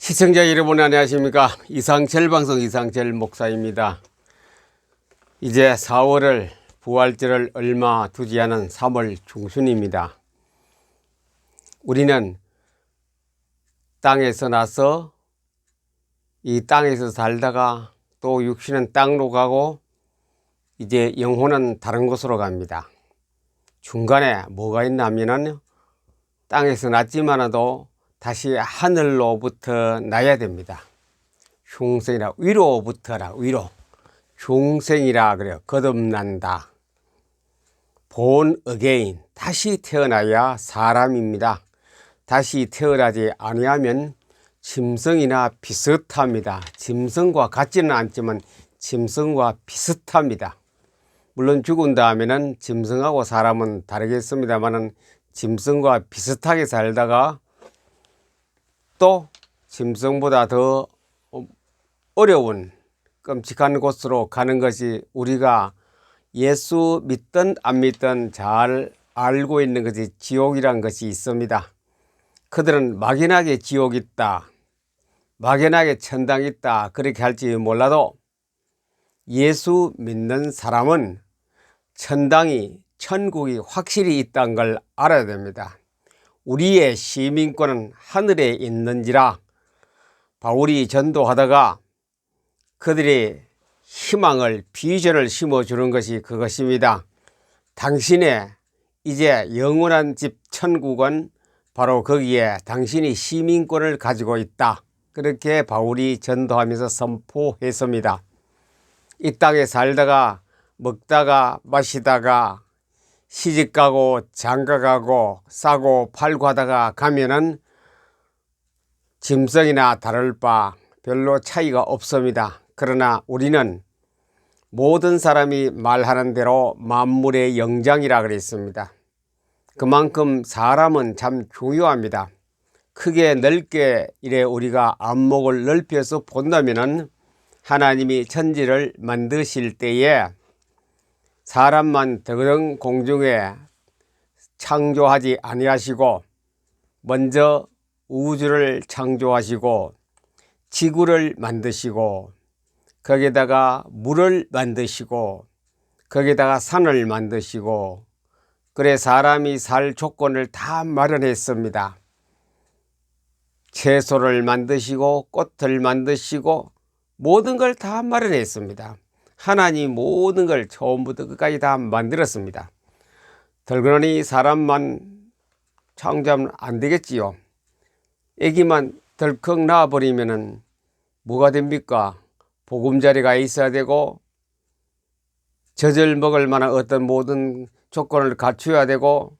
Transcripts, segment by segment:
시청자 여러분 안녕하십니까. 이상철 방송 이상철 목사입니다. 이제 4월을 부활절을 얼마 두지 않은 3월 중순입니다. 우리는 땅에서 나서 이 땅에서 살다가 또 육신은 땅으로 가고 이제 영혼은 다른 곳으로 갑니다. 중간에 뭐가 있냐면은 땅에서 났지만도 다시 하늘로부터 나야 됩니다. 흉생이라 위로부터라 위로 흉생이라 그래요. 거듭난다. born again 다시 태어나야 사람입니다. 다시 태어나지 아니하면 짐승이나 비슷합니다. 짐승과 같지는 않지만 짐승과 비슷합니다. 물론 죽은 다음에는 짐승하고 사람은 다르겠습니다만은 짐승과 비슷하게 살다가 또 짐승보다 더 어려운 끔찍한 곳으로 가는 것이 우리가 예수 믿든 안 믿든 잘 알고 있는 것이 지옥이란 것이 있습니다. 그들은 막연하게 지옥이 있다, 막연하게 천당이 있다 그렇게 할지 몰라도 예수 믿는 사람은 천국이 확실히 있다는 걸 알아야 됩니다. 우리의 시민권은 하늘에 있는지라 바울이 전도하다가 그들의 희망을 비전을 심어주는 것이 그것입니다. 당신의 이제 영원한 집 천국은 바로 거기에 당신이 시민권을 가지고 있다. 그렇게 바울이 전도하면서 선포했습니다. 이 땅에 살다가 먹다가 마시다가 시집가고 장가가고 싸고 팔고 하다가 가면은 짐승이나 다를 바 별로 차이가 없습니다. 그러나 우리는 모든 사람이 말하는 대로 만물의 영장이라 그랬습니다. 그만큼 사람은 참 중요합니다. 크게 넓게 이래 우리가 안목을 넓혀서 본다면은 하나님이 천지를 만드실 때에 사람만 더덩 공중에 창조하지 아니하시고 먼저 우주를 창조하시고 지구를 만드시고 거기에다가 물을 만드시고 거기에다가 산을 만드시고 그래 사람이 살 조건을 다 마련했습니다. 채소를 만드시고 꽃을 만드시고 모든 걸 다 마련했습니다. 하나님 모든 걸 처음부터 끝까지 다 만들었습니다. 덜그러니 사람만 창조하면 안 되겠지요. 애기만 덜컥 낳아버리면은 뭐가 됩니까? 보금자리가 있어야 되고 젖을 먹을 만한 어떤 모든 조건을 갖추어야 되고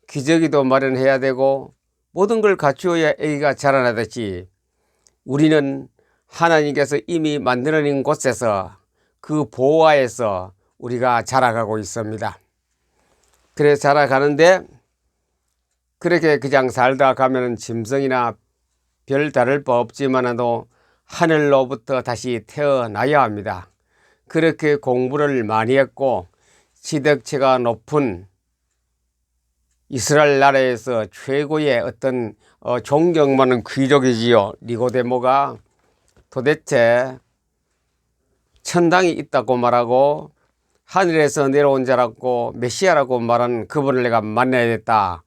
기저귀도 마련해야 되고 모든 걸 갖추어야 애기가 자라나듯이 우리는 하나님께서 이미 만들어낸 곳에서 그 보호하에서 우리가 자라가고 있습니다. 그래서 자라가는데 그렇게 그냥 살다 가면은 짐승이나 별 다를 바 없지만도 하늘로부터 다시 태어나야 합니다. 그렇게 공부를 많이 했고 지덕체가 높은 이스라엘 나라에서 최고의 어떤 존경받는 귀족이지요. 니고데모가 도대체 천당이 있다고 말하고 하늘에서 내려온 자라고 메시아라고 말하는 그분을 내가 만나야겠다.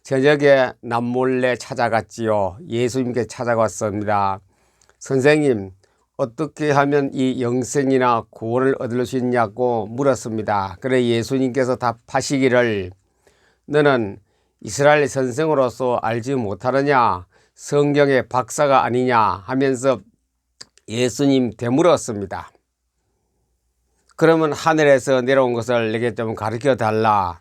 저녁에 남몰래 찾아갔지요. 예수님께 찾아갔습니다. 선생님 어떻게 하면 이 영생이나 구원을 얻을 수 있냐고 물었습니다. 그래 예수님께서 답하시기를 너는 이스라엘 선생으로서 알지 못하느냐, 성경의 박사가 아니냐 하면서 예수님 되물었습니다. 그러면 하늘에서 내려온 것을 내게 좀 가르쳐 달라.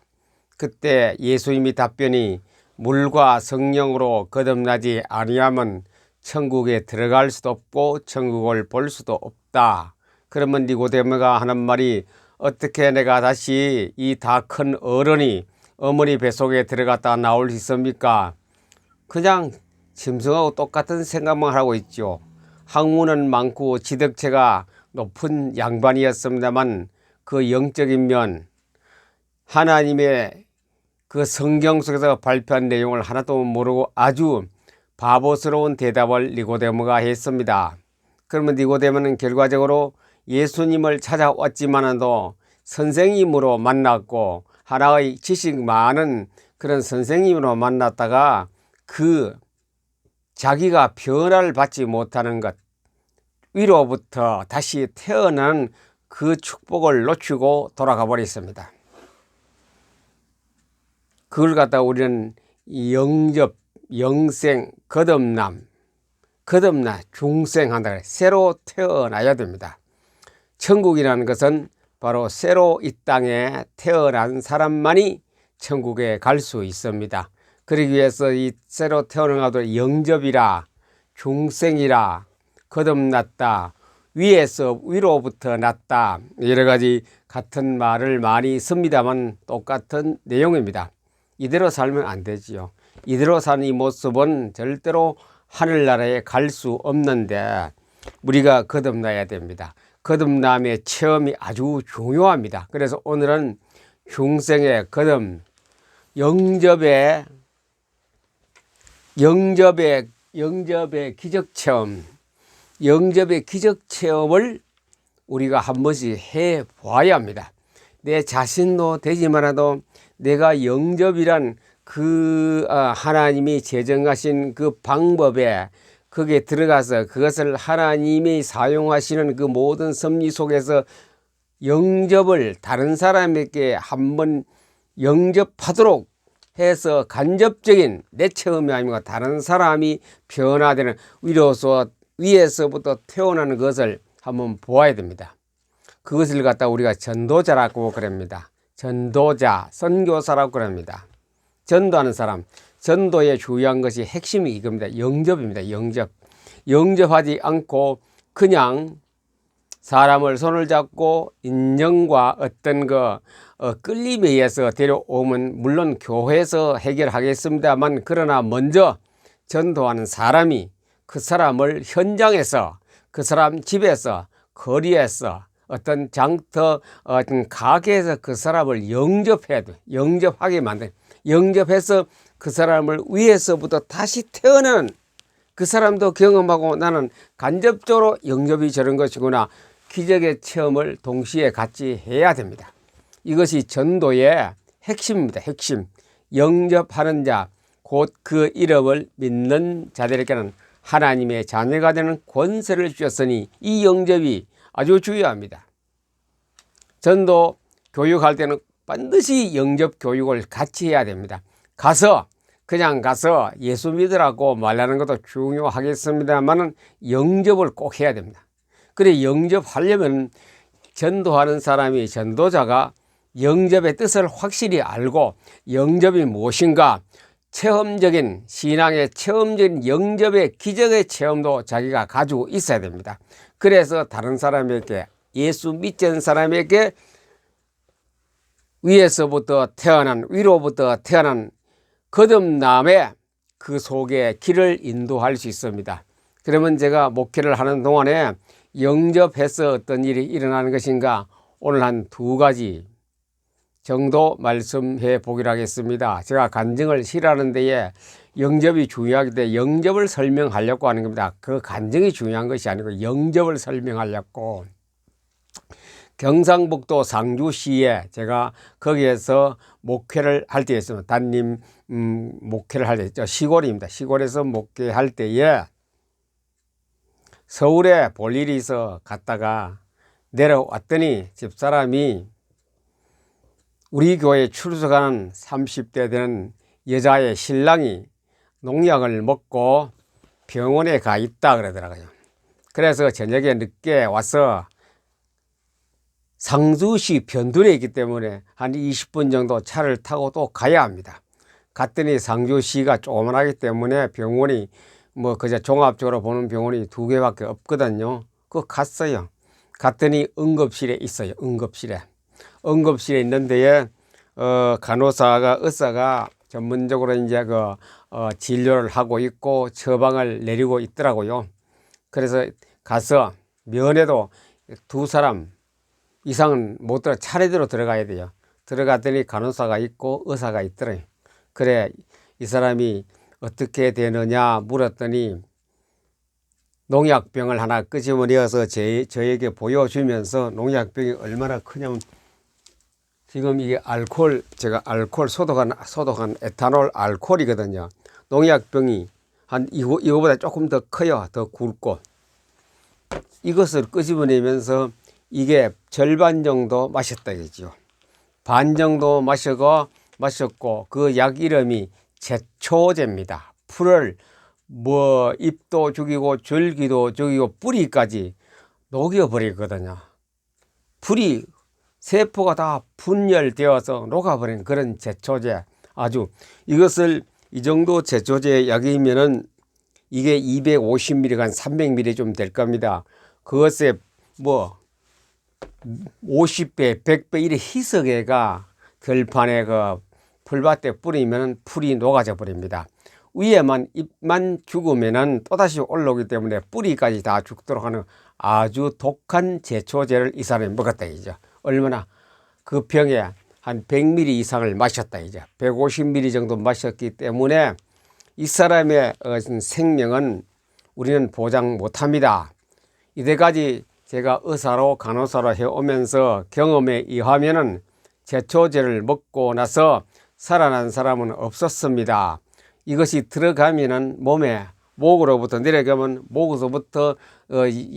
그때 예수님이 답변이 물과 성령으로 거듭나지 아니하면 천국에 들어갈 수도 없고 천국을 볼 수도 없다. 그러면 니고데모가 하는 말이 어떻게 내가 다시 이 다 큰 어른이 어머니 뱃속에 들어갔다 나올 수 있습니까? 그냥 짐승하고 똑같은 생각만 하고 있죠. 학문은 많고 지덕체가 높은 양반이었습니다만 그 영적인 면 하나님의 그 성경 속에서 발표한 내용을 하나도 모르고 아주 바보스러운 대답을 니고데모가 했습니다. 그러면 니고데모는 결과적으로 예수님을 찾아왔지만도 선생님으로 만났고 하나의 지식 많은 그런 선생님으로 만났다가 그 자기가 변화를 받지 못하는 것, 위로부터 다시 태어난 그 축복을 놓치고 돌아가 버렸습니다. 그걸 갖다 우리는 영접, 영생, 거듭나 중생한다 그래. 새로 태어나야 됩니다. 천국이라는 것은 바로 새로 이 땅에 태어난 사람만이 천국에 갈 수 있습니다. 그러기 위해서 이 새로 태어난 것을 영접이라, 중생이라, 거듭났다, 위로부터 났다, 여러 가지 같은 말을 많이 씁니다만 똑같은 내용입니다. 이대로 살면 안 되지요. 이대로 사는 이 모습은 절대로 하늘나라에 갈 수 없는데 우리가 거듭나야 됩니다. 거듭남의 체험이 아주 중요합니다. 그래서 오늘은 중생의 거듭, 영접의 기적체험, 영접의 기적체험을 우리가 한 번씩 해봐야 합니다. 내 자신도 되지만라도 내가 영접이란 그 하나님이 제정하신 그 방법에 거기에 들어가서 그것을 하나님이 사용하시는 그 모든 섭리 속에서 영접을 다른 사람에게 한번 영접하도록 해서 간접적인 내 체험이 아니고 다른 사람이 변화되는 위에서부터 태어나는 것을 한번 보아야 됩니다. 그것을 갖다 우리가 전도자라고 그럽니다. 전도자, 선교사라고 그럽니다. 전도하는 사람, 전도에 중요한 것이 핵심이 이겁니다. 영접입니다. 영접하지 않고 그냥 사람을 손을 잡고 인정과 어떤 끌림에 의해서 데려오면 물론 교회에서 해결하겠습니다만, 그러나 먼저 전도하는 사람이 그 사람을 현장에서, 그 사람 집에서, 거리에서, 어떤 장터, 어떤 가게에서 그 사람을 영접해야 돼. 영접하게 만든, 영접해서 그 사람을 위에서부터 다시 태어나는, 그 사람도 경험하고 나는 간접적으로 영접이 저런 것이구나, 기적의 체험을 동시에 같이 해야 됩니다. 이것이 전도의 핵심입니다. 핵심. 영접하는 자, 곧 그 이름을 믿는 자들에게는 하나님의 자녀가 되는 권세를 주셨으니 이 영접이 아주 중요합니다. 전도 교육할 때는 반드시 영접 교육을 같이 해야 됩니다. 그냥 가서 예수 믿으라고 말하는 것도 중요하겠습니다만 영접을 꼭 해야 됩니다. 그래, 영접하려면 전도하는 사람이, 전도자가 영접의 뜻을 확실히 알고 영접이 무엇인가, 체험적인 신앙의 체험적인 영접의 기적의 체험도 자기가 가지고 있어야 됩니다. 그래서 다른 사람에게, 예수 믿지 않는 사람에게 위로부터 태어난 거듭남의 그 속에 길을 인도할 수 있습니다. 그러면 제가 목회를 하는 동안에 영접해서 어떤 일이 일어나는 것인가, 오늘 한 2가지 정도 말씀해 보기로 하겠습니다. 제가 간증을 싫어하는 데에 영접이 중요하기 때문에 영접을 설명하려고 하는 겁니다. 그 간증이 중요한 것이 아니고 영접을 설명하려고. 경상북도 상주시에 제가 거기에서 목회를 할 때에 있습니다. 담임 목회를 할 때 있죠. 시골입니다. 시골에서 목회할 때에 서울에 볼 일이 있어 갔다가 내려왔더니 집사람이 우리 교회에 출석하는 30대 되는 여자의 신랑이 농약을 먹고 병원에 가 있다 그러더라고요. 그래서 저녁에 늦게 와서 상주시 변둔에 있기 때문에 한 20분 정도 차를 타고 또 가야 합니다. 갔더니 상주시가 조그만하기 때문에 병원이 그저 종합적으로 보는 병원이 2개밖에 없거든요. 갔어요. 갔더니 응급실에 있어요. 응급실에 있는데 간호사가, 의사가 전문적으로 이제 진료를 하고 있고 처방을 내리고 있더라고요. 그래서 가서 면회도 2사람 이상은 못 들어, 차례대로 들어가야 돼요. 들어갔더니 간호사가 있고 의사가 있더래요. 그래, 이 사람이 어떻게 되느냐 물었더니 농약병을 하나 끄집어내어서 저에게 보여주면서 농약병이 얼마나 크냐면 지금 이게 제가 알코올 소독한 에탄올 알코올이거든요. 농약병이 이거보다 조금 더 커요. 더 굵고. 이것을 끄집어내면서 이게 절반 정도 마셨다 이거죠. 반 정도 마셨고 그 약 이름이 제초제입니다. 풀을 잎도 죽이고 줄기도 죽이고 뿌리까지 녹여버리거든요. 풀이 세포가 다 분열되어서 녹아버린 그런 제초제. 아주 이것을 이 정도 제초제 약이면은 이게 250mg가 300mg 좀 될 겁니다. 그것에 50배, 100배 이래 희석해가 들판에 그 풀밭에 뿌리면 풀이 녹아져 버립니다. 위에만 잎만 죽으면은 또다시 올라오기 때문에 뿌리까지 다 죽도록 하는 아주 독한 제초제를 이 사람이 먹었다 이죠. 얼마나 그 병에 한 100ml 이상을 마셨다 이제 150ml 정도 마셨기 때문에 이 사람의 생명은 우리는 보장 못합니다. 이때까지 제가 의사로 간호사로 해오면서 경험에 의하면은 제초제를 먹고 나서 살아난 사람은 없었습니다. 이것이 들어가면은 몸에 목으로부터 내려가면 목에서부터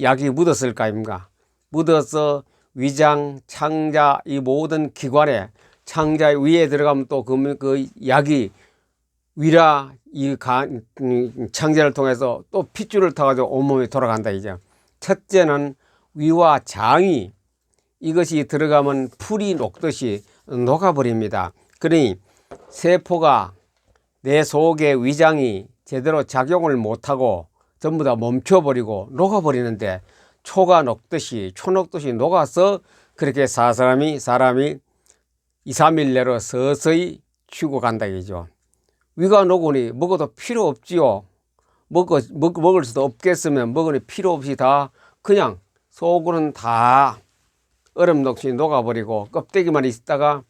약이 묻었을 거 아닙니까? 묻어서 위장, 창자 이 모든 기관에 창자 위에 들어가면 또 그 약이 위라 이 창자를 통해서 또 핏줄을 타가지고 온몸에 돌아간다 이제. 첫째는 위와 장이 이것이 들어가면 풀이 녹듯이 녹아버립니다. 그러니 세포가 내 속의 위장이 제대로 작용을 못하고 전부 다 멈춰버리고 녹아버리는데 초가 녹듯이 초녹듯이 녹아서 그렇게 사람이 2, 3일 내로 서서히 죽어간다 이죠. 위가 녹으니 먹어도 필요 없지요. 먹을 수도 없겠으면 먹으니 필요 없이 다 그냥 속으로는 다 얼음독이 녹아버리고 껍데기만 있다가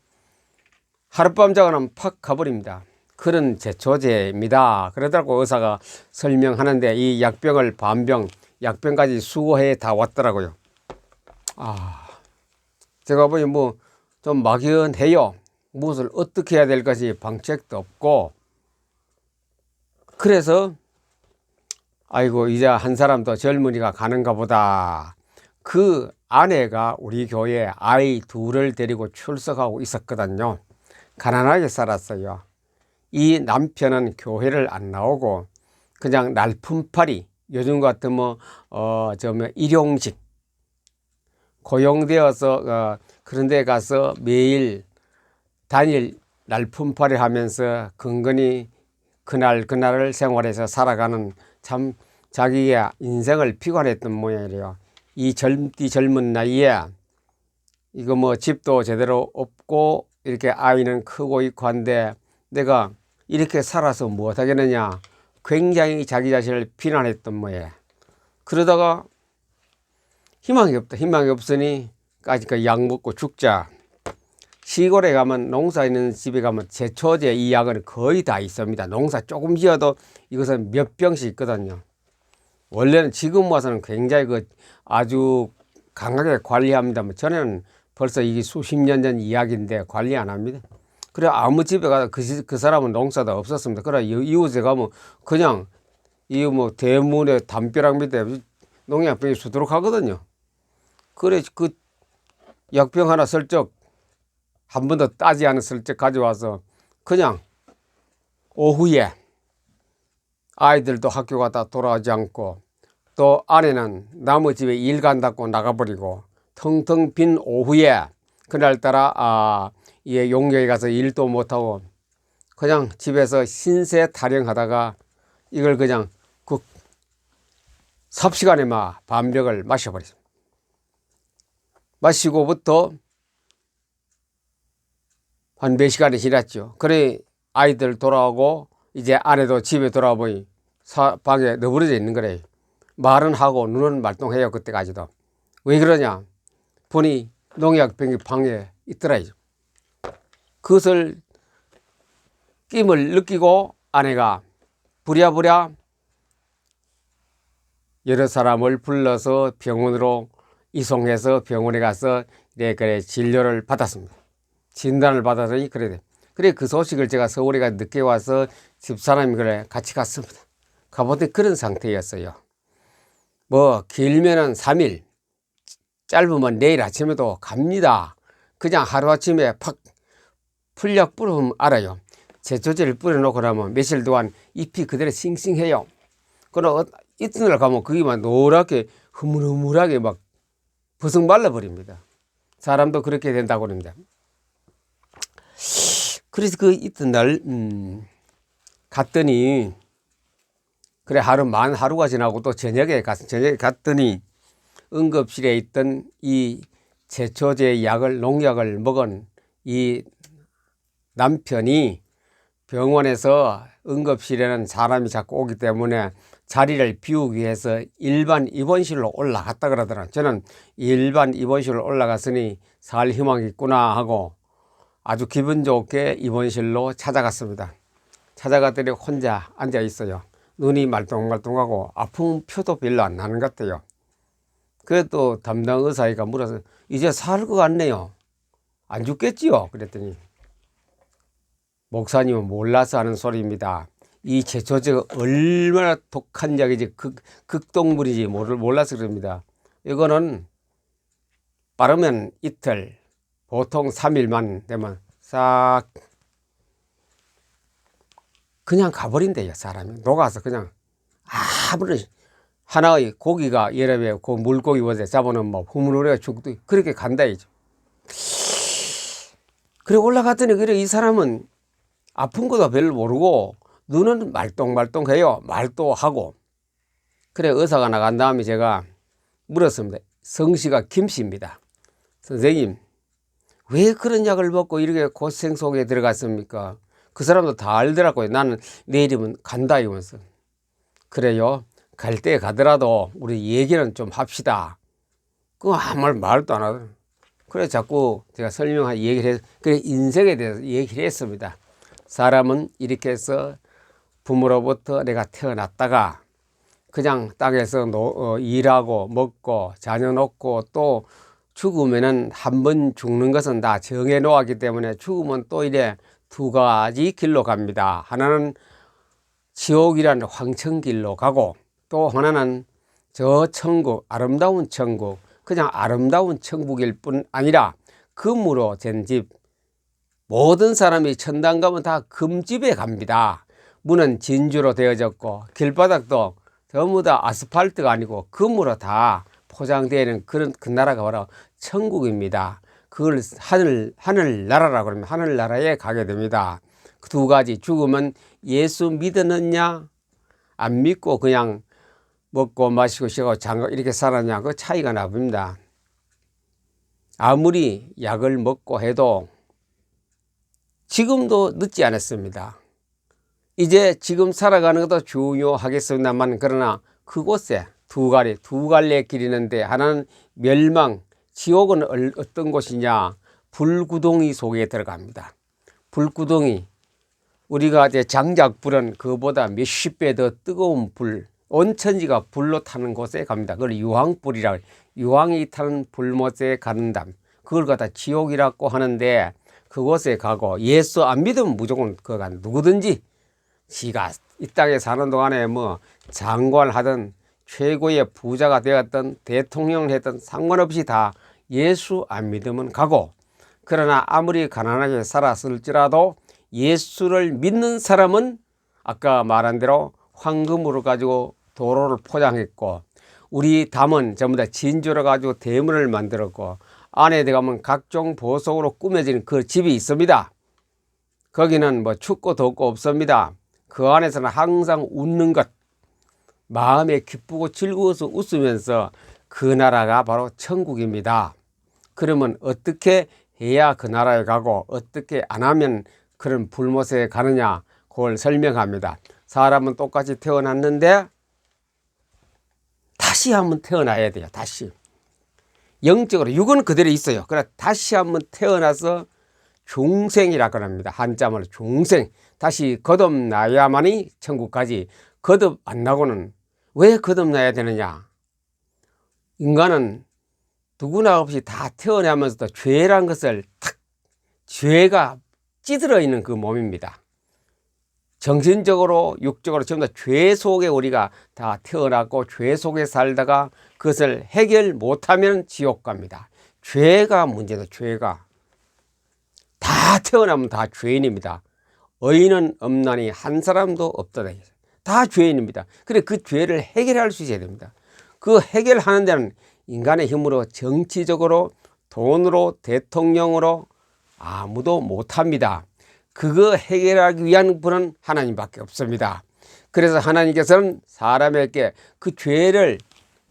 하룻밤 자고는 팍 가버립니다. 그런 제초제입니다. 그러더라고 의사가 설명하는데 이 약병을 반병, 약병까지 수거해 다 왔더라고요. 제가 보니 좀 막연해요. 무엇을 어떻게 해야 될 것이 방책도 없고 그래서 아이고 이제 한 사람도 젊은이가 가는가 보다. 그 아내가 우리 교회에 아이 둘을 데리고 출석하고 있었거든요. 가난하게 살았어요. 이 남편은 교회를 안 나오고 그냥 날품팔이 요즘 같으면 일용직 고용되어서 그런 데 가서 매일 단일 날품팔이 하면서 근근히 그날을 생활해서 살아가는 참 자기의 인생을 피곤했던 모양이래요. 이 젊은 나이에 이거 집도 제대로 없고 이렇게 아이는 크고 있고 한데 내가 이렇게 살아서 무엇하겠느냐 굉장히 자기 자신을 비난했던 모양. 그러다가 희망이 없으니 까짓 약 먹고 죽자. 시골에 가면 농사 있는 집에 가면 제초제 이 약은 거의 다 있습니다. 농사 조금 지어도 이것은 몇 병씩 있거든요. 원래는 지금 와서는 굉장히 아주 강하게 관리합니다만 전에는 벌써 이게 수십 년 전 이야기인데 관리 안 합니다. 그래 아무 집에 가서 그 사람은 농사도 없었습니다. 그래 이웃에 가면 그냥 대문에 담벼락 밑에 농약병이 수두룩 하거든요. 그래 그 약병 하나 슬쩍 한 번도 따지 않은 슬쩍 가져와서 그냥 오후에 아이들도 학교 갔다 돌아오지 않고 또 아내는 남의 집에 일 간다고 나가버리고 텅텅 빈 오후에 그날따라 용역에 가서 일도 못하고 그냥 집에서 신세 타령하다가 이걸 그냥 삽시간에 반벽을 마셔버렸습니다. 마시고부터 한 몇 시간이 지났죠. 그래 아이들 돌아오고 이제 아내도 집에 돌아와 보니 방에 너부러져 있는 거래요. 말은 하고 눈은 말똥해요. 그때까지도. 왜 그러냐 보니 농약병이 방에 있더라. 그것을 낌을 느끼고 아내가 부랴부랴 여러 사람을 불러서 병원으로 이송해서 병원에 가서 그래 진료를 받았습니다. 진단을 받았더니 그래 그 소식을 제가 서울에 가 늦게 와서 집사람이 그래 같이 갔습니다. 가보더니 그런 상태였어요. 뭐 길면은 3일, 짧으면 내일 아침에도 갑니다. 그냥 하루아침에 팍 풀약 뿌리면 알아요. 제초제를 뿌려놓고 나면 며칠 동안 잎이 그대로 싱싱해요. 그러나 이튿날 가면 그게 막 노랗게 흐물흐물하게 막 버석 말라버립니다. 사람도 그렇게 된다고 그럽니다. 그래서 그 이튿날 갔더니 그래 하루가 지나고 또 저녁에 갔더니 응급실에 있던 이 제초제 농약을 먹은 이 남편이 병원에서 응급실에는 사람이 자꾸 오기 때문에 자리를 비우기 위해서 일반 입원실로 올라갔다 그러더라고요. 저는 일반 입원실로 올라갔으니 살 희망이 있구나 하고 아주 기분 좋게 입원실로 찾아갔습니다. 찾아갔더니 혼자 앉아 있어요. 눈이 말똥말똥하고 아픈 표도 별로 안 나는 것 같아요. 그래도 담당 의사가 물어서 이제 살 것 같네요. 안 죽겠지요? 그랬더니 목사님은 몰라서 하는 소리입니다. 이 제초제가 얼마나 독한 약이지 극독물이지 몰라서 그럽니다. 이거는 빠르면 이틀, 보통 3일만 되면 싹 그냥 가버린대요. 사람이 녹아서 그냥 아무런 하나의 고기가 여름에 그 물고기 어제 잡아놓으면 뭐 흐물흐물해 죽도 그렇게 간다 이죠. 그래 올라갔더니 그래 이 사람은 아픈 것도 별로 모르고 눈은 말똥말똥해요. 말도 하고. 그래 의사가 나간 다음에 제가 물었습니다. 성씨가 김씨입니다. 선생님 왜 그런 약을 먹고 이렇게 고생 속에 들어갔습니까? 그 사람도 다 알더라고요. 나는 내일이면 간다 이러면서. 그래요. 갈 때 가더라도 우리 얘기는 좀 합시다. 그거 아무 말도 안 하더라고요. 그래 자꾸 제가 설명한 얘기를 해서 그래 인생에 대해서 얘기를 했습니다. 사람은 이렇게 해서 부모로부터 내가 태어났다가 그냥 땅에서 일하고 먹고 자녀 놓고 또 죽으면은 한 번 죽는 것은 다 정해 놓았기 때문에 죽으면 또 이래 두 가지 길로 갑니다. 하나는 지옥이라는 황천길로 가고 또 하나는 저 천국, 아름다운 천국, 그냥 아름다운 천국일 뿐 아니라 금으로 된 집, 모든 사람이 천당 가면 다 금집에 갑니다. 문은 진주로 되어졌고 길바닥도 전부 다 아스팔트가 아니고 금으로 다 포장되어 있는 그런 그 나라가 바로 천국입니다. 그걸 하늘나라라고 그러면 하늘나라에 가게 됩니다. 그 두 가지 죽으면 예수 믿었느냐 안 믿고 그냥 먹고 마시고 쉬고 장가 이렇게 살았냐 그 차이가 나봅니다. 아무리 약을 먹고 해도 지금도 늦지 않았습니다. 이제 지금 살아가는 것도 중요하겠습니다만 그러나 그곳에 두 갈래의 길이 있는데 하나는 멸망, 지옥은 어떤 곳이냐 불구덩이 속에 들어갑니다. 불구덩이 우리가 이제 장작불은 그보다 몇십 배 더 뜨거운 불 온천지가 불로 타는 곳에 갑니다. 그걸 유황불이라고 유황이 타는 불못에 간다. 그걸 갖다 지옥이라고 하는데 그곳에 가고 예수 안 믿으면 무조건 그가 누구든지 지가 이 땅에 사는 동안에 뭐 장관하든 최고의 부자가 되었든 대통령을 했든 상관없이 다 예수 안 믿으면 가고 그러나 아무리 가난하게 살았을지라도 예수를 믿는 사람은 아까 말한 대로 황금으로 가지고 도로를 포장했고 우리 담은 전부 다 진주로 가지고 대문을 만들었고 안에 들어가면 각종 보석으로 꾸며진 그 집이 있습니다. 거기는 뭐 춥고 덥고 없습니다. 그 안에서는 항상 웃는 것 마음에 기쁘고 즐거워서 웃으면서 그 나라가 바로 천국입니다. 그러면 어떻게 해야 그 나라에 가고 어떻게 안 하면 그런 불못에 가느냐 그걸 설명합니다. 사람은 똑같이 태어났는데 다시 한번 태어나야 돼요. 다시 영적으로 육은 그대로 있어요. 그러나 다시 한번 태어나서 중생이라고 합니다. 한자말로 중생. 다시 거듭나야만이 천국까지. 거듭 안 나고는 왜 거듭나야 되느냐? 인간은 누구나 없이 다 태어나면서도 죄란 것을 죄가 찌들어 있는 그 몸입니다. 정신적으로 육적으로 전부 다 죄 속에 우리가 다 태어났고 죄 속에 살다가 그것을 해결 못하면 지옥 갑니다. 죄가 문제다. 죄가 다 태어나면 다 죄인입니다. 의인은 없나니 한 사람도 없다. 다 죄인입니다. 그래 그 죄를 해결할 수 있어야 됩니다. 그 해결하는 데는 인간의 힘으로 정치적으로 돈으로 대통령으로 아무도 못합니다. 그거 해결하기 위한 분은 하나님밖에 없습니다. 그래서 하나님께서는 사람에게 그 죄를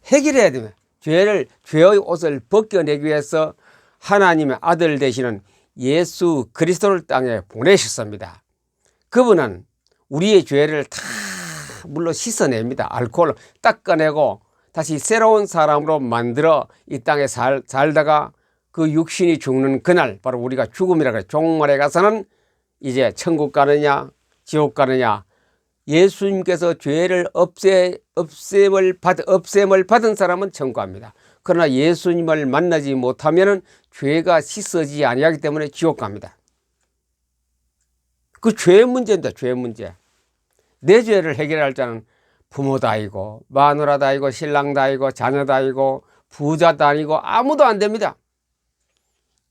해결해야 됩니다. 죄의 옷을 벗겨내기 위해서 하나님의 아들 되시는 예수 그리스도를 땅에 보내셨습니다. 그분은 우리의 죄를 다 물로 씻어냅니다. 알코올로 닦아내고 다시 새로운 사람으로 만들어 이 땅에 살다가 그 육신이 죽는 그날 바로 우리가 죽음이라고 해요. 종말에 가서는 이제 천국 가느냐 지옥 가느냐. 예수님께서 죄를 없앰을 받은 사람은 천국 갑니다. 그러나 예수님을 만나지 못하면 죄가 씻어지지 아니하기 때문에 지옥 갑니다. 그 죄 문제입니다. 죄 문제. 내 죄를 해결할 자는 부모도 아니고 마누라도 아니고 신랑도 아니고 자녀도 아니고 부자도 아니고 아무도 안 됩니다.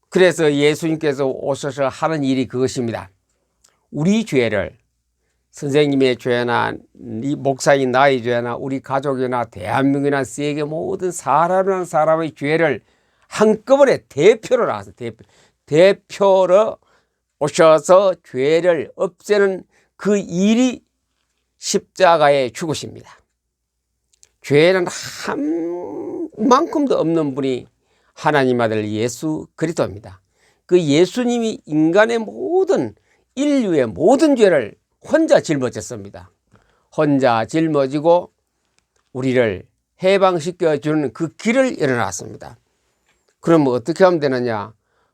그래서 예수님께서 오셔서 하는 일이 그것입니다. 우리 죄를 선생님의 죄나 이 목사인 나의 죄나 우리 가족이나 대한민국이나 세계 모든 사람이나 사람의 죄를 한꺼번에 대표로 나와서 대표로 오셔서 죄를 없애는 그 일이 십자가의 죽으십니다. 죄는 한 만큼도 없는 분이 하나님 아들 예수 그리스도입니다. 그 예수님이 인간의 모든 인류의 모든 죄를 혼자 짊어졌습니다. 혼자 짊어지고 우리를 해방시켜 주는 그 길을 열어놨습니다. 그럼 어떻게 하면 되느냐?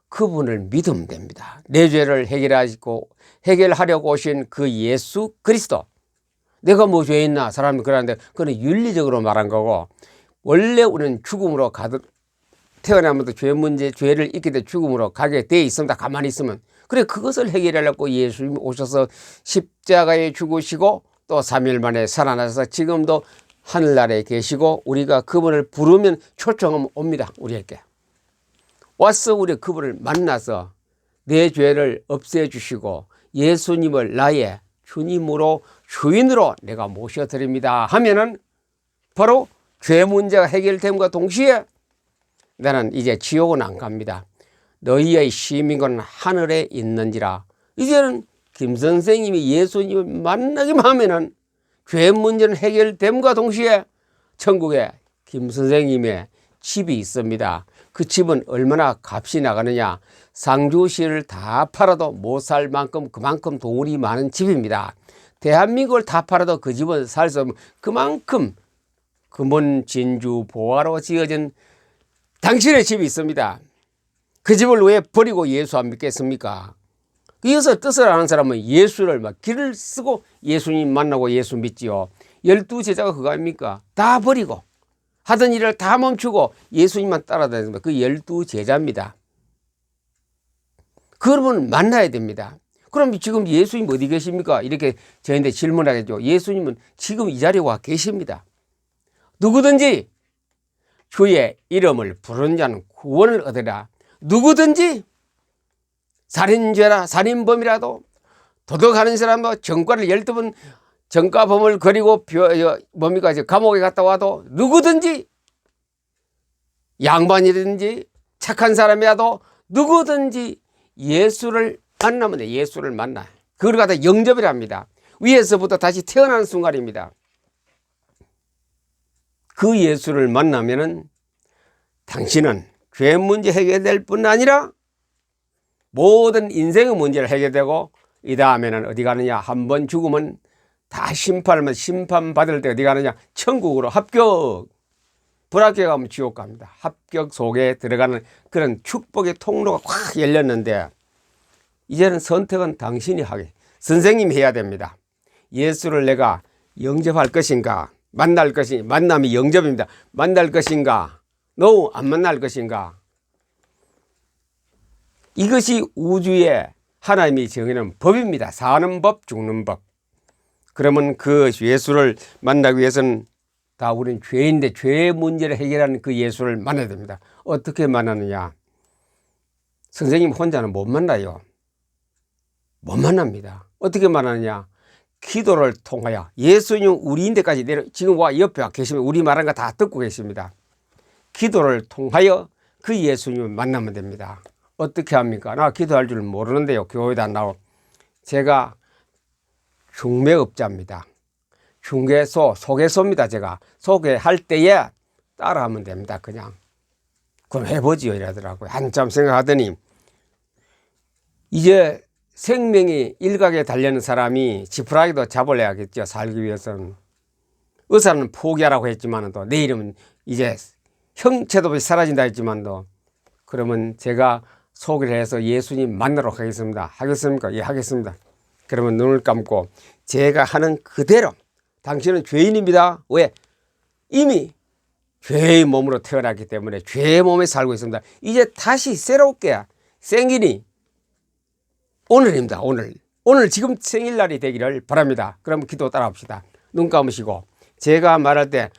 그분을 믿으면 됩니다. 내 죄를 해결하려고 오신 그 예수 그리스도. 내가 뭐 죄 있나? 사람이 그러는데 그건 윤리적으로 말한 거고, 원래 우리는 죽음으로 태어나면서 죄를 잊게 돼 죽음으로 가게 돼 있습니다. 가만히 있으면. 그래 그것을 해결하려고 예수님이 오셔서 십자가에 죽으시고 또 3일 만에 살아나셔서 지금도 하늘나라에 계시고 우리가 그분을 부르면 초청하면 옵니다. 우리에게 와서 우리 그분을 만나서 내 죄를 없애주시고 예수님을 나의 주님으로 주인으로 내가 모셔드립니다 하면은 바로 죄 문제가 해결됨과 동시에 나는 이제 지옥은 안 갑니다. 너희의 시민권은 하늘에 있는지라. 이제는 김 선생님이 예수님을 만나기만 하면은 죄 문제는 해결됨과 동시에 천국에 김 선생님의 집이 있습니다. 그 집은 얼마나 값이 나가느냐. 상주시를 다 팔아도 못 살 만큼 그만큼 돈이 많은 집입니다. 대한민국을 다 팔아도 그 집은 살 수 없는 그만큼 금원 진주 보화로 지어진 당신의 집이 있습니다. 그 집을 왜 버리고 예수 안 믿겠습니까? 이어서 뜻을 아는 사람은 예수를 막 길을 쓰고 예수님 만나고 예수 믿지요. 12제자가 그거 아닙니까? 다 버리고 하던 일을 다 멈추고 예수님만 따라다닙니다. 그 12제자입니다. 그러면 만나야 됩니다. 그럼 지금 예수님 어디 계십니까? 이렇게 저희한테 질문하겠죠. 예수님은 지금 이 자리에 와 계십니다. 누구든지 주의 이름을 부르는 자는 구원을 얻으라. 누구든지 살인죄나 살인범이라도 도둑하는 사람도 전과를 12번 전과범을 거리고 감옥에 갔다 와도 누구든지 양반이든지 착한 사람이라도 누구든지 예수를 만나면 돼. 예수를 만나. 그걸 갖다 영접이라 합니다. 위에서부터 다시 태어나는 순간입니다. 그 예수를 만나면은 당신은 죄 문제 해결될 뿐 아니라 모든 인생의 문제를 해결되고 이 다음에는 어디 가느냐? 한 번 죽으면 다 심판받을 때 어디 가느냐? 천국으로 합격. 불합격하면 지옥 갑니다. 합격 속에 들어가는 그런 축복의 통로가 확 열렸는데 이제는 선택은 당신이 하게, 선생님이 해야 됩니다. 예수를 내가 영접할 것인가, 만날 것인가, 만남이 영접입니다. 만날 것인가, no, 안 만날 것인가. 이것이 우주의 하나님이 정해놓은 법입니다. 사는 법, 죽는 법. 그러면 그 예수를 만나기 위해서는 다 우리는 죄인데 죄의 문제를 해결하는 그 예수를 만나야 됩니다. 어떻게 만나느냐? 선생님 혼자는 못 만나요. 못 만납니다. 어떻게 만나느냐? 기도를 통하여 예수님 우리인데까지 지금 와 옆에 와 계시면 우리 말한 거 다 듣고 계십니다. 기도를 통하여 그 예수님을 만나면 됩니다. 어떻게 합니까? 나 기도할 줄 모르는데요. 교회도 안 나오고. 제가 중매업자입니다. 중개소, 소개소입니다. 제가 소개할 때에 따라하면 됩니다. 그냥 그럼 해보지요 이러더라고요. 한참 생각하더니 이제 생명이 일각에 달려는 사람이 지푸라기도 잡으려야겠죠. 살기 위해서는. 의사는 포기하라고 했지만도 내일은 이제 형체도 없이 사라진다 했지만도 그러면 제가 소개를 해서 예수님 만나러 가겠습니다. 하겠습니까? 예, 하겠습니다. 그러면 눈을 감고 제가 하는 그대로 당신은 죄인입니다. 왜? 이미 죄의 몸으로 태어났기 때문에 죄의 몸에 살고 있습니다. 이제 다시 새롭게 생기니 오늘입니다. 오늘 지금 생일날이 되기를 바랍니다. 그럼 기도 따라 합시다. 눈 감으시고 제가 말할 때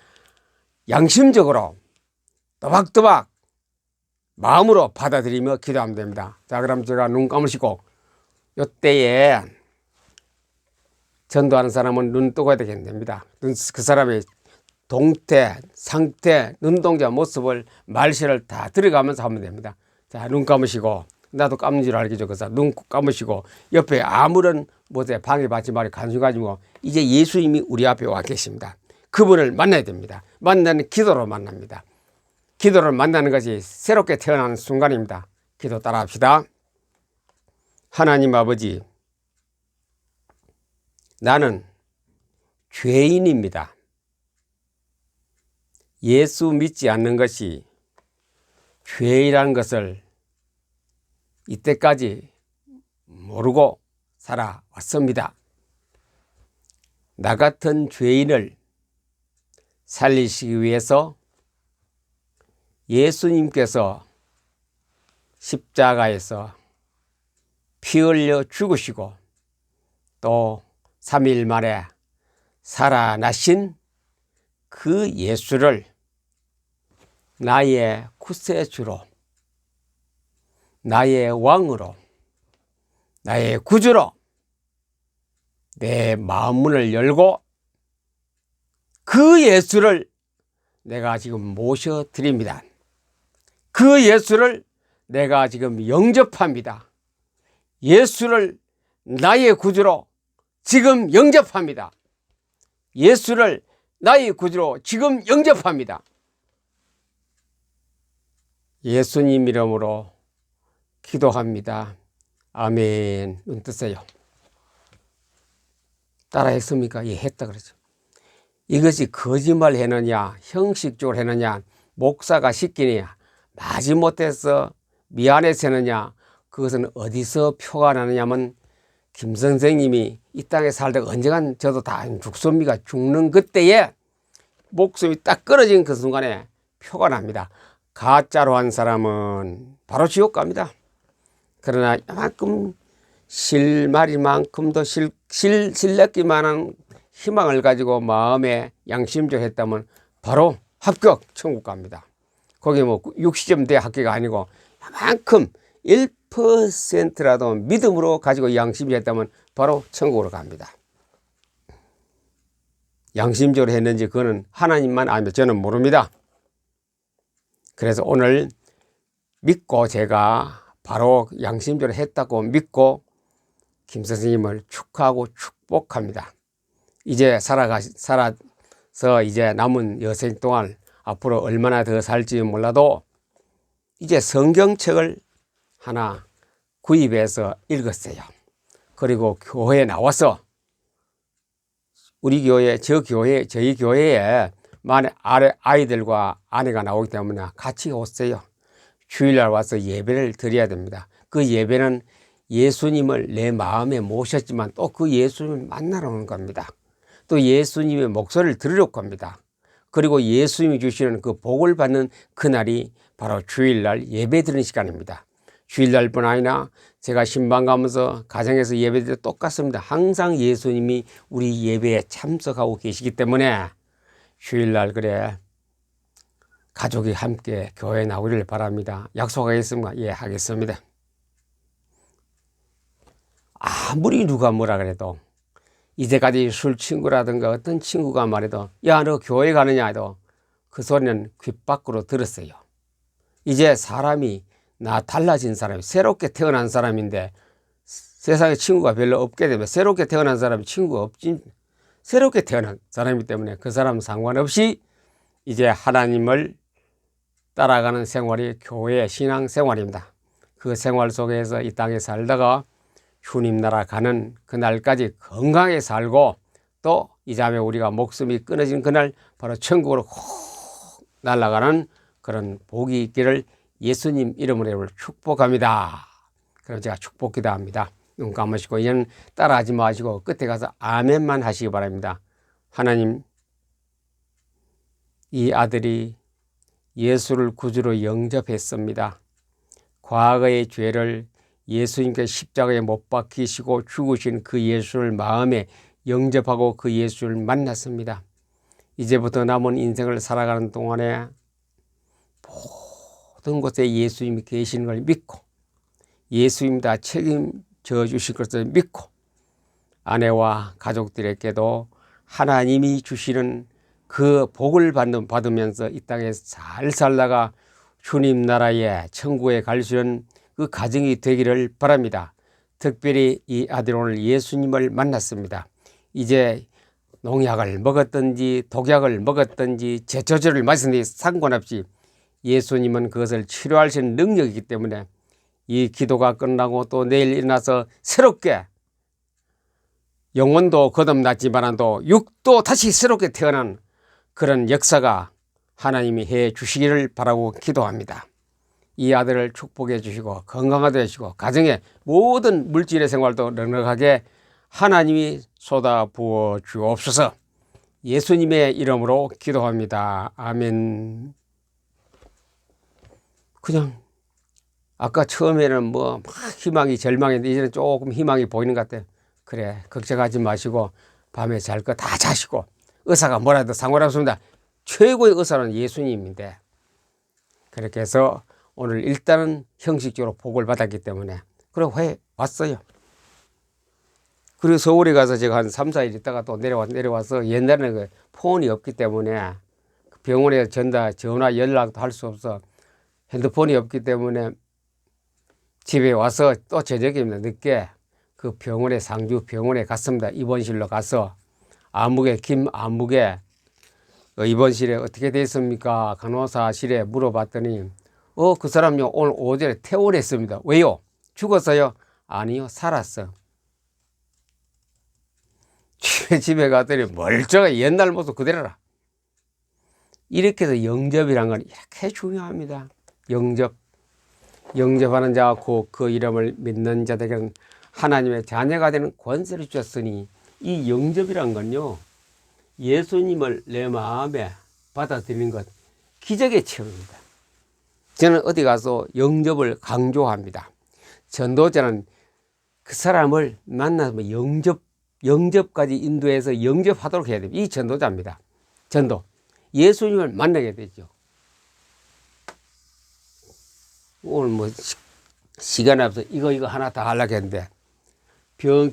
양심적으로 또박또박 마음으로 받아들이며 기도하면 됩니다. 자, 그럼 제가 눈 감으시고 이때에 전도하는 사람은 눈 뜨고 되겠습니다. 그 사람의 동태, 상태, 눈동자 모습을 말실을 다 들어가면서 하면 됩니다. 자, 눈 감으시고 나도 감는 줄 알겠죠. 그래서 눈 감으시고 옆에 아무런 뭐에 방해받지 말고 간수하지 말고 이제 예수님이 우리 앞에 와 계십니다. 그분을 만나야 됩니다. 만나는 기도로 만납니다. 기도를 만나는 것이 새롭게 태어나는 순간입니다. 기도 따라 합시다. 하나님 아버지, 나는 죄인입니다. 예수 믿지 않는 것이 죄이라는 것을 이때까지 모르고 살아왔습니다. 나 같은 죄인을 살리시기 위해서 예수님께서 십자가에서 피 흘려 죽으시고 또 3일 만에 살아나신 그 예수를 나의 구세주로, 나의 왕으로, 나의 구주로 내 마음문을 열고 그 예수를 내가 지금 모셔드립니다. 그 예수를 내가 지금 영접합니다. 예수를 나의 구주로 지금 영접합니다. 예수를 나의 구주로 지금 영접합니다. 예수님 이름으로 기도합니다. 아멘. 눈 뜨세요. 따라 했습니까? 예, 했다 그러죠. 이것이 거짓말 해느냐, 형식적으로 해느냐, 목사가 시키느냐, 마지못해서 미안해서 하느냐, 그것은 어디서 표가 나느냐면 김 선생님이 이 땅에 살다가 언젠간 저도 다 죽습니까? 죽는 그때에 목숨이 딱 끊어진 그 순간에 표가 납니다. 가짜로 한 사람은 바로 지옥 갑니다. 그러나 이만큼 실말이만큼도 실내기만한 희망을 가지고 마음에 양심적으로 했다면 바로 합격 천국 갑니다. 거기 뭐 60점 대 합격이 아니고 이만큼 1%라도 믿음으로 가지고 양심이 했다면 바로 천국으로 갑니다. 양심적으로 했는지 그거는 하나님만 알면 저는 모릅니다. 그래서 오늘 믿고 제가 바로 양심적으로 했다고 믿고 김 선생님을 축하하고 축복합니다. 이제 살아서 이제 남은 여생 동안 앞으로 얼마나 더 살지 몰라도 이제 성경책을 하나 구입해서 읽었어요. 그리고 교회에 나와서 우리 교회, 저희 교회에 아이들과 아내가 나오기 때문에 같이 오세요. 주일날 와서 예배를 드려야 됩니다. 그 예배는 예수님을 내 마음에 모셨지만 또 그 예수님을 만나러 오는 겁니다. 또 예수님의 목소리를 들으려고 합니다. 그리고 예수님이 주시는 그 복을 받는 그날이 바로 주일날 예배 드리는 시간입니다. 주일날뿐 아니라 제가 신방 가면서 가정에서 예배 드릴 때 똑같습니다. 항상 예수님이 우리 예배에 참석하고 계시기 때문에 주일날 그래 가족이 함께 교회에 나오기를 바랍니다. 약속하겠습니까? 예, 하겠습니다. 아무리 누가 뭐라 그래도 이제까지 술 친구라든가 어떤 친구가 말해도 야, 너 교회 가느냐 해도 그 소리는 귓밖으로 들었어요. 이제 사람이 나 달라진 사람이 새롭게 태어난 사람인데 세상에 친구가 별로 없게 되면 새롭게 태어난 사람이 친구가 없지 새롭게 태어난 사람이기 때문에 그 사람 상관없이 이제 하나님을 따라가는 생활이 교회의 신앙 생활입니다. 그 생활 속에서 이 땅에 살다가 주님 나라 가는 그날까지 건강하게 살고 또 이 자매 우리가 목숨이 끊어진 그날 바로 천국으로 훅 날아가는 그런 복이 있기를 예수님 이름으로 축복합니다. 그럼 제가 축복 기도합니다. 눈 감으시고 이제는 따라하지 마시고 끝에 가서 아멘만 하시기 바랍니다. 하나님, 이 아들이 예수를 구주로 영접했습니다. 과거의 죄를 예수님께 십자가에 못 박히시고 죽으신 그 예수를 마음에 영접하고 그 예수를 만났습니다. 이제부터 남은 인생을 살아가는 동안에 모든 곳에 예수님이 계시는 걸 믿고 예수님 다 책임져 주실 것을 믿고 아내와 가족들에게도 하나님이 주시는 그 복을 받으면서 이 땅에 잘 살다가 주님 나라에 천국에 갈 수 있는 그 가정이 되기를 바랍니다. 특별히 이 아들 오늘 예수님을 만났습니다. 이제 농약을 먹었든지 독약을 먹었든지 제초제를 마셨든지 상관없이 예수님은 그것을 치료할 수 있는 능력이기 때문에 이 기도가 끝나고 또 내일 일어나서 새롭게 영혼도 거듭났지만도 육도 다시 새롭게 태어난 그런 역사가 하나님이 해 주시기를 바라고 기도합니다. 이 아들을 축복해 주시고 건강하게 해주시고 가정의 모든 물질의 생활도 넉넉하게 하나님이 쏟아 부어 주옵소서. 예수님의 이름으로 기도합니다. 아멘. 그냥 아까 처음에는 뭐 막 희망이 절망했는데 이제는 조금 희망이 보이는 것 같아요. 그래, 걱정하지 마시고 밤에 잘 거 다 자시고 의사가 뭐라도 상관없습니다. 최고의 의사는 예수님인데 그렇게 해서 오늘 일단은 형식적으로 복을 받았기 때문에 그리고 왔어요. 그리고 서울에 가서 제가 한 3, 4일 있다가 또 내려와서 옛날에는 그 폰이 없기 때문에 병원에 전화 연락도 할 수 없어 핸드폰이 없기 때문에 집에 와서 또 저녁입니다. 늦게 그 병원에 상주 병원에 갔습니다. 입원실로 가서 김 안무게 입원실에 어떻게 됐습니까? 간호사실에 물어봤더니 그 사람요 오늘 오전에 퇴원했습니다. 왜요? 죽었어요? 아니요, 살았어. 집에 갔더니 멀쩡해 옛날 모습 그대로라. 이렇게 해서 영접이란 건 이렇게 중요합니다. 영접하는 자와 그 이름을 믿는 자들에게는 하나님의 자녀가 되는 권세를 주셨으니 이 영접이란 건요 예수님을 내 마음에 받아들이는 것 기적의 체험입니다. 저는 어디 가서 영접을 강조합니다. 전도자는 그 사람을 만나서 영접까지 인도해서 영접하도록 해야 됩니다. 이 전도자입니다. 전도. 예수님을 만나게 되죠. 오늘 뭐 시간이 없어 이거 하나 다 하려고 했는데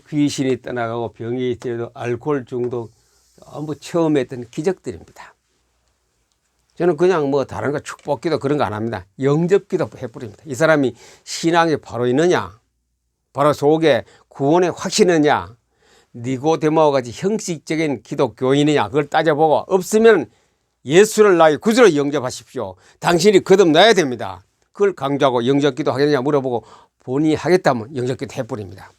귀신이 떠나가고 병이 있어도 알코올 중독 전부 체험했던 기적들입니다. 저는 그냥 뭐 다른 거 축복기도 그런 거 안 합니다. 영접기도 해버립니다. 이 사람이 신앙이 바로 있느냐, 바로 속에 구원의 확신이 있느냐, 니고데모와 같이 형식적인 기독교인이냐 그걸 따져보고 없으면 예수를 나의 구주로 영접하십시오. 당신이 거듭나야 됩니다. 그걸 강조하고 영접기도 하겠느냐 물어보고 본인이 하겠다면 영접기도 해버립니다.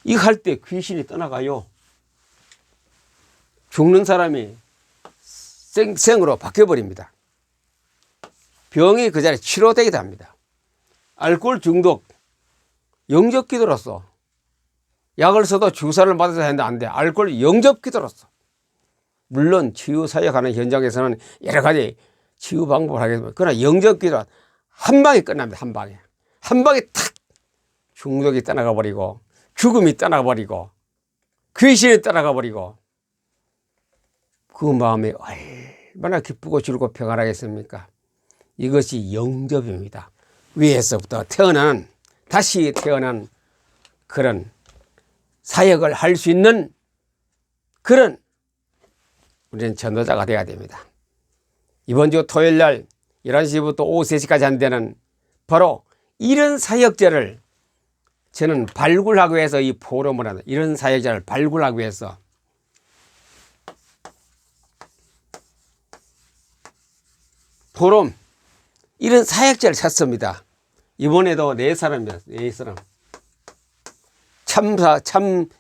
이거 할 때 귀신이 떠나가요. 죽는 사람이 생으로 바뀌어버립니다. 병이 그 자리에 치료되기도 합니다. 알코올 중독 영접 기도로서 약을 써도 주사를 맞아서 했는데 안 돼. 알코올 영접 기도로서. 물론 치유 사역하는 현장에서는 여러 가지 치유 방법을 하겠지만 그러나 영접 기도 한 방에 끝납니다. 한 방에. 한 방에 탁 중독이 떠나가 버리고 죽음이 떠나가 버리고 귀신이 떠나가 버리고 그 마음이 얼마나 기쁘고 즐겁고 평안하겠습니까? 이것이 영접입니다. 위에서부터 태어나는 다시 태어난 그런 사역을 할 수 있는 그런 우리는 전도자가 되어야 됩니다. 이번 주 토요일 날 11시부터 오후 3시까지 한 데는 바로 이런 사역자를 저는 발굴하기 위해서 이 포럼을 하는 이런 사역자를 발굴하기 위해서 포럼 이런 사역자를 찾습니다. 이번에도 4사람이었어요. 4사람.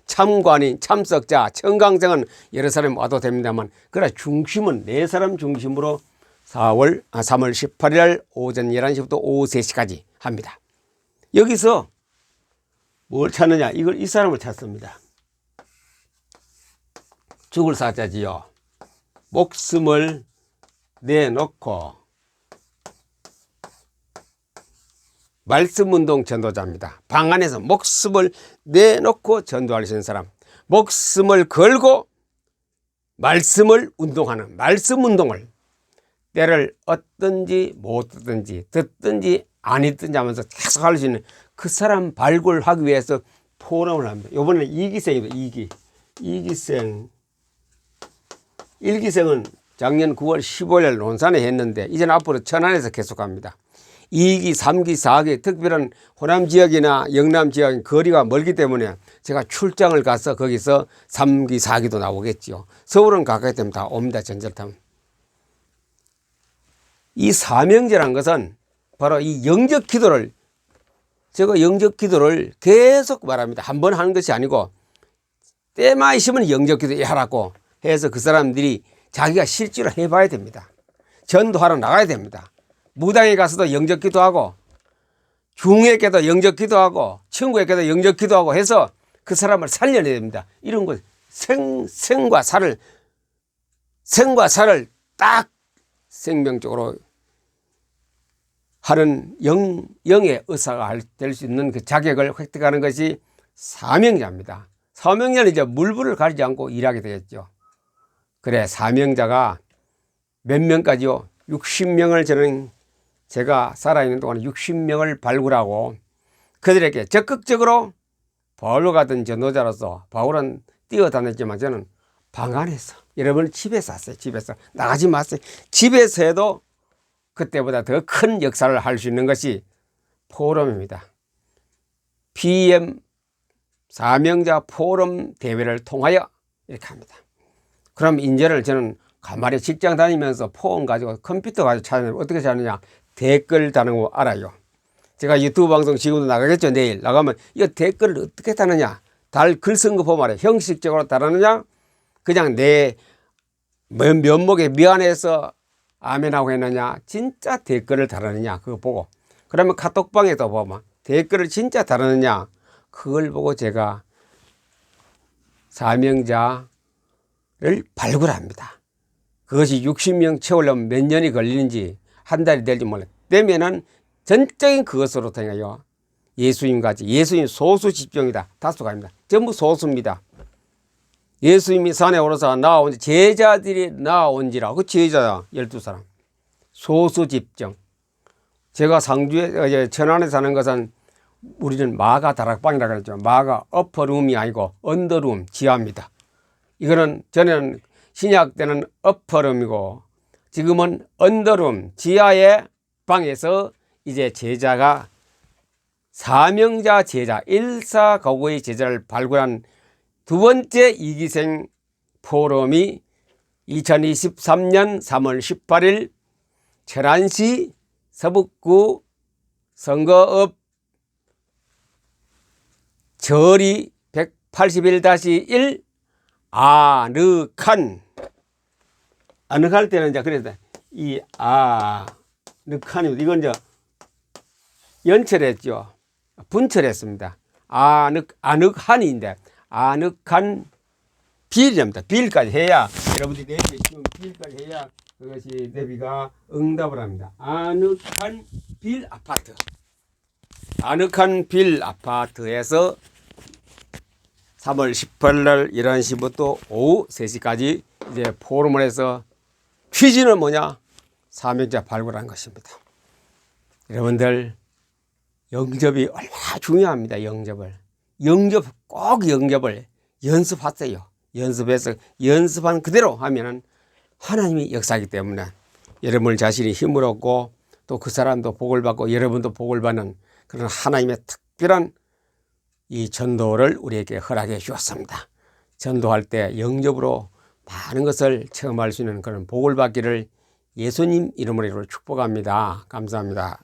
참관인, 참석자, 청강장은 여러 사람이 와도 됩니다만, 그러나 중심은 4사람 중심으로 3월 18일 날 오전 11시부터 오후 3시까지 합니다. 여기서 뭘 찾느냐? 이 사람을 찾습니다. 죽을 사자지요. 목숨을 내놓고 말씀운동 전도자입니다. 방 안에서 목숨을 내놓고 전도할 수 있는 사람, 목숨을 걸고 말씀을 운동하는 말씀운동을 때를 얻든지 못 듣든지 듣든지 안 듣든지 하면서 계속 할 수 있는 그 사람 발굴하기 위해서 포럼을 합니다. 이번에는 2기생입니다. 2기생 1기생은 작년 9월 15일 논산에 했는데 이제는 앞으로 천안에서 계속합니다. 2기, 3기, 4기 특별한 호남 지역이나 영남 지역은 거리가 멀기 때문에 제가 출장을 가서 거기서 3기, 4기도 나오겠지요. 서울은 가까이 되면 다 옵니다. 전철 타면. 이 사명제라는 것은 바로 이 영접 기도를 제가 영접 기도를 계속 말합니다. 한 번 하는 것이 아니고 때만 있으면 영접 기도 하라고 해서 그 사람들이 자기가 실제로 해봐야 됩니다. 전도하러 나가야 됩니다. 무당에 가서도 영접 기도하고 중에게도 영접 기도하고 친구에게도 영접 기도하고 해서 그 사람을 살려내야 됩니다. 이런 것 생과 살을 딱 생명적으로 하는 영의 의사가 될 수 있는 그 자격을 획득하는 것이 사명자입니다. 사명자는 이제 물불을 가리지 않고 일하게 되겠죠. 그래, 사명자가 몇 명까지요? 60명을 저는 제가 살아있는 동안 60명을 발굴하고 그들에게 적극적으로 바울로 같은 전도자로서 바울은 뛰어다녔지만 저는 방 안에서 여러분 집에서 했어요. 집에서 나가지 마세요. 집에서 해도 그때보다 더 큰 역사를 할 수 있는 것이 포럼입니다. PM 사명자 포럼 대회를 통하여 이렇게 합니다. 그럼 인제를 저는 가만히 직장 다니면서 폰 가지고 컴퓨터 가지고 찾느냐 어떻게 찾느냐 댓글 다는 거 알아요. 제가 유튜브 방송 지금도 나가겠죠. 내일 나가면 이 댓글을 어떻게 다느냐 글 쓴 거 보면 말이에요. 형식적으로 다루느냐 그냥 내 면목에 미안해서 아멘하고 했느냐 진짜 댓글을 다루느냐 그거 보고 그러면 카톡방에도 보면 댓글을 진짜 다루느냐 그걸 보고 제가 사명자를 발굴합니다. 그것이 60명 채우려면 몇 년이 걸리는지 한 달이 될지 몰라요. 되면은 전적인 그것으로 통하여 예수님같이 예수님 소수 집중이다. 다수가입니다. 전부 소수입니다. 예수님이 산에 오르사 나아온지 제자들이 나아온지라 그 제자야 12사람 소수 집중. 제가 상주에 천안에 사는 것은 우리는 마가 다락방이라고 그랬죠. 마가 어퍼룸이 아니고 언더룸 지하입니다. 이거는 전에는 신약 때는 어퍼룸이고 지금은 언더룸 지하의 방에서 이제 제자가 사명자 제자 일사거구의 제자를 발굴한 두 번째 이기생 포럼이 2023년 3월 18일 천안시 서북구 선거읍 저리 181-1 아늑한 아늑할 때는 이제 그래서 이 아늑한입니다. 이건 이제 연철했죠. 분철했습니다. 아늑한인데 아늑한 빌입니다. 빌까지 해야 여러분들이 내비에 지금 빌까지 해야 그것이 내비가 응답을 합니다. 아늑한 빌 아파트. 아늑한 빌 아파트에서 3월 18일 날 11시부터 오후 3시까지 이제 포럼을 해서 퀴즈는 뭐냐? 사명자 발굴한 것입니다. 여러분들 영접이 얼마나 중요합니다. 영접을 꼭 영접을 연습하세요. 연습해서 연습한 그대로 하면은 하나님이 역사하기 때문에 여러분 자신이 힘을 얻고 또 그 사람도 복을 받고 여러분도 복을 받는 그런 하나님의 특별한 이 전도를 우리에게 허락해 주었습니다. 전도할 때 영접으로 많은 것을 체험할 수 있는 그런 복을 받기를 예수님 이름으로 축복합니다. 감사합니다.